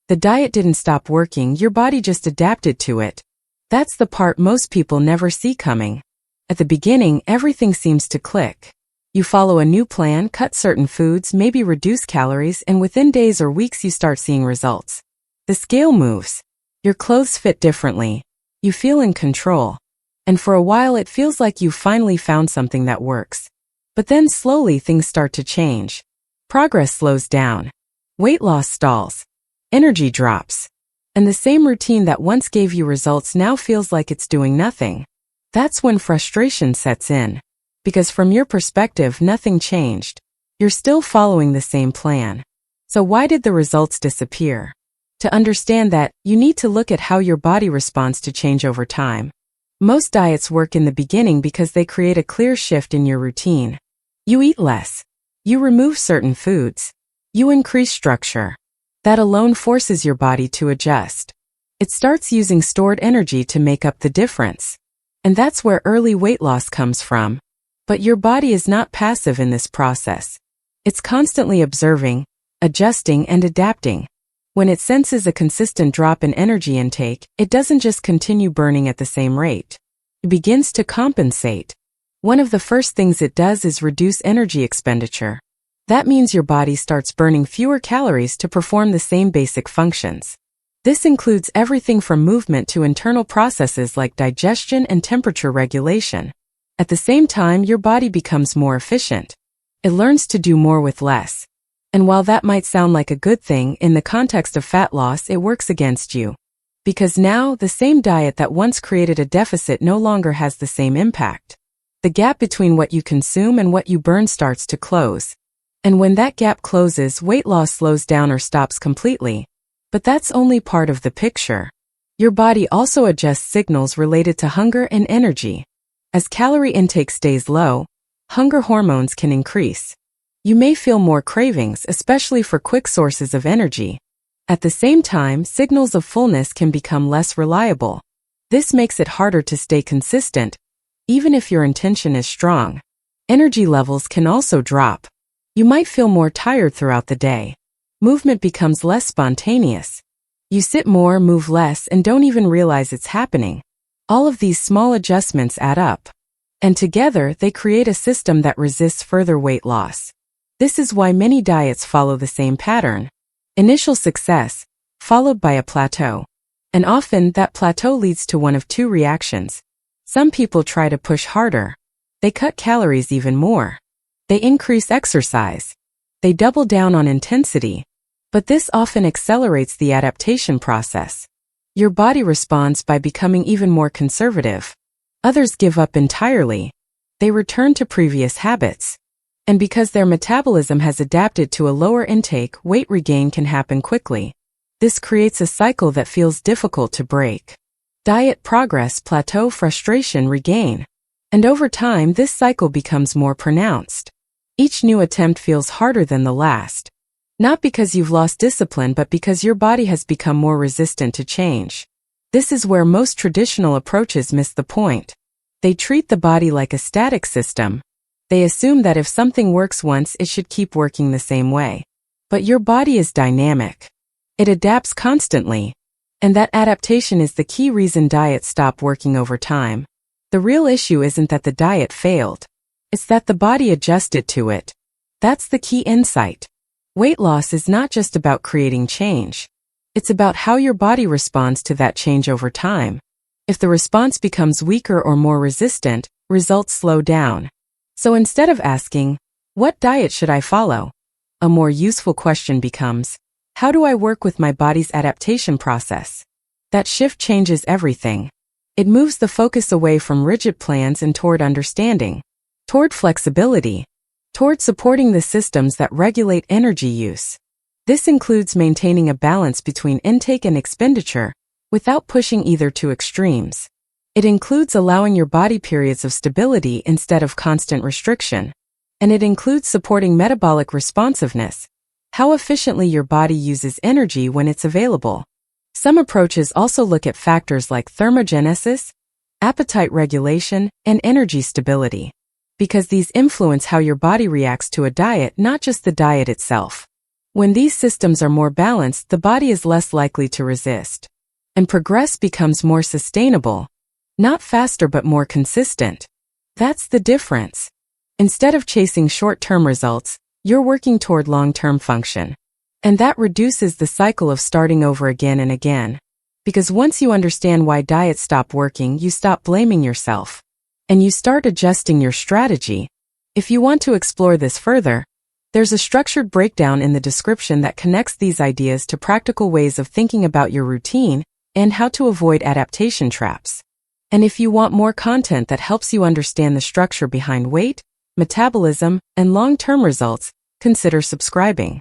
The diet didn't stop working, your body just adapted to it. That's the part most people never see coming. At the beginning, everything seems to click. You follow a new plan, cut certain foods, maybe reduce calories, and within days or weeks you start seeing results. The scale moves. Your clothes fit differently. You feel in control. And for a while it feels like you've finally found something that works. But then slowly things start to change. Progress slows down. Weight loss stalls. Energy drops. And the same routine that once gave you results now feels like it's doing nothing. That's when frustration sets in. Because from your perspective, nothing changed. You're still following the same plan. So why did the results disappear? To understand that, you need to look at how your body responds to change over time. Most diets work in the beginning because they create a clear shift in your routine. You eat less. You remove certain foods. You increase structure. That alone forces your body to adjust. It starts using stored energy to make up the difference. And that's where early weight loss comes from. But your body is not passive in this process. It's constantly observing, adjusting, and adapting. When it senses a consistent drop in energy intake, it doesn't just continue burning at the same rate. It begins to compensate. One of the first things it does is reduce energy expenditure. That means your body starts burning fewer calories to perform the same basic functions. This includes everything from movement to internal processes like digestion and temperature regulation. At the same time, your body becomes more efficient. It learns to do more with less. And while that might sound like a good thing, in the context of fat loss, it works against you. Because now, the same diet that once created a deficit no longer has the same impact. The gap between what you consume and what you burn starts to close. And when that gap closes, weight loss slows down or stops completely. But that's only part of the picture. Your body also adjusts signals related to hunger and energy. As calorie intake stays low, hunger hormones can increase. You may feel more cravings, especially for quick sources of energy. At the same time, signals of fullness can become less reliable. This makes it harder to stay consistent, even if your intention is strong. Energy levels can also drop. You might feel more tired throughout the day. Movement becomes less spontaneous. You sit more, move less, and don't even realize it's happening. All of these small adjustments add up. And together, they create a system that resists further weight loss. This is why many diets follow the same pattern. Initial success, followed by a plateau. And often, that plateau leads to one of two reactions. Some people try to push harder. They cut calories even more. They increase exercise. They double down on intensity. But this often accelerates the adaptation process. Your body responds by becoming even more conservative. Others give up entirely. They return to previous habits. And because their metabolism has adapted to a lower intake, weight regain can happen quickly. This creates a cycle that feels difficult to break. Diet progress, plateau, frustration, regain. And over time, this cycle becomes more pronounced. Each new attempt feels harder than the last. Not because you've lost discipline, but because your body has become more resistant to change. This is where most traditional approaches miss the point. They treat the body like a static system. They assume that if something works once, it should keep working the same way. But your body is dynamic. It adapts constantly. And that adaptation is the key reason diets stop working over time. The real issue isn't that the diet failed. It's that the body adjusted to it. That's the key insight. Weight loss is not just about creating change. It's about how your body responds to that change over time. If the response becomes weaker or more resistant, results slow down. So instead of asking, what diet should I follow? A more useful question becomes, how do I work with my body's adaptation process? That shift changes everything. It moves the focus away from rigid plans and toward understanding, toward flexibility, toward supporting the systems that regulate energy use. This includes maintaining a balance between intake and expenditure, without pushing either to extremes. It includes allowing your body periods of stability instead of constant restriction. And it includes supporting metabolic responsiveness, how efficiently your body uses energy when it's available. Some approaches also look at factors like thermogenesis, appetite regulation, and energy stability, because these influence how your body reacts to a diet, not just the diet itself. When these systems are more balanced, the body is less likely to resist. And progress becomes more sustainable. Not faster but more consistent. That's the difference. Instead of chasing short-term results, you're working toward long-term function. And that reduces the cycle of starting over again and again. Because once you understand why diets stop working, you stop blaming yourself. And you start adjusting your strategy. If you want to explore this further, there's a structured breakdown in the description that connects these ideas to practical ways of thinking about your routine and how to avoid adaptation traps. And if you want more content that helps you understand the structure behind weight, metabolism, and long-term results, consider subscribing.